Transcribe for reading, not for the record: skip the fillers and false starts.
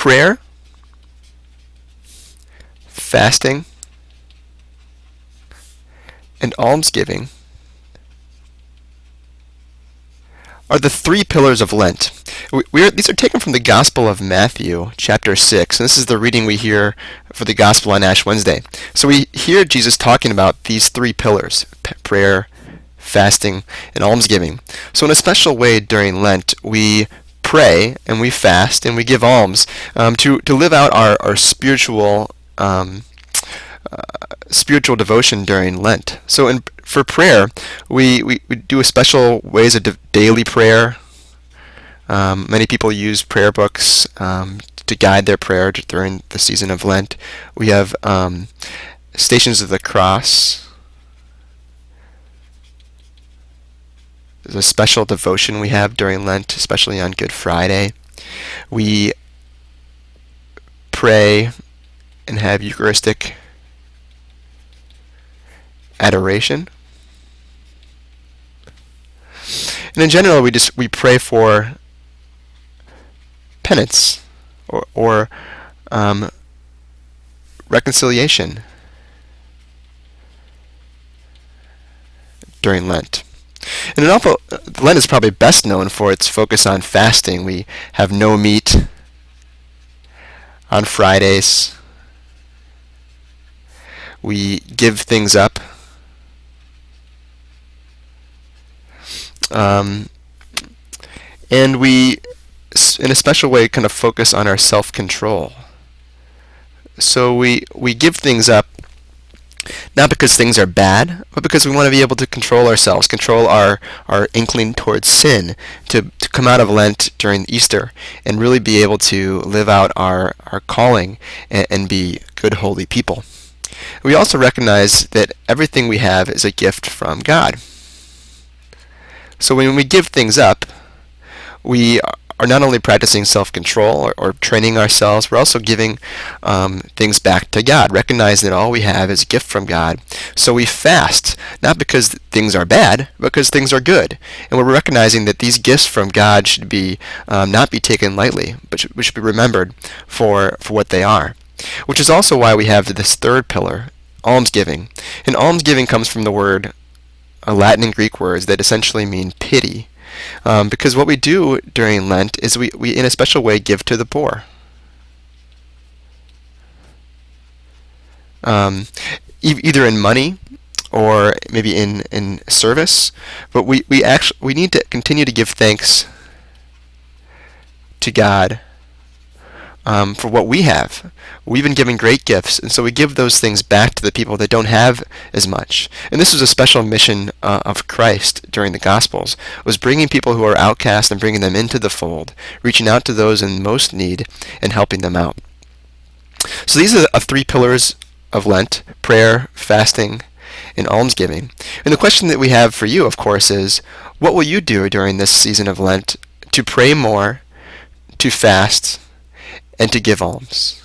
Prayer, fasting, and almsgiving are the three pillars of Lent. These are taken from the Gospel of Matthew, chapter 6, and this is the reading we hear for the Gospel on Ash Wednesday. So we hear Jesus talking about these three pillars: prayer, fasting, and almsgiving. So in a special way during Lent, we pray and we fast and we give alms to live out our spiritual spiritual devotion during Lent. So for prayer, we do a special ways of daily prayer. Many people use prayer books to guide their prayer during the season of Lent. We have Stations of the Cross. There's a special devotion we have during Lent, especially on Good Friday. We pray and have Eucharistic adoration. And in general, we pray for penance or reconciliation during Lent. And Lent is probably best known for its focus on fasting. We have no meat on Fridays. We give things up. And we, in a special way, kind of focus on our self-control. So we give things up not because things are bad, but because we want to be able to control ourselves, control our inkling towards sin, to come out of Lent during Easter and really be able to live out our calling and be good, holy people. We also recognize that everything we have is a gift from God. So when we give things up, we are not only practicing self-control or training ourselves, we're also giving things back to God, recognizing that all we have is a gift from God. So we fast, not because things are bad, but because things are good. And we're recognizing that these gifts from God should be not be taken lightly, but should be remembered for what they are. Which is also why we have this third pillar, almsgiving. And almsgiving comes from the word, Latin and Greek words that essentially mean pity. Because what we do during Lent is we in a special way give to the poor. Either in money or maybe in service, but we need to continue to give thanks to God for what we have. We've been given great gifts, and so we give those things back to the people that don't have as much. And this was a special mission of Christ during the Gospels, was bringing people who are outcast and bringing them into the fold, reaching out to those in most need and helping them out. So these are the three pillars of Lent: prayer, fasting, and almsgiving. And the question that we have for you, of course, is what will you do during this season of Lent to pray more, to fast, and to give alms?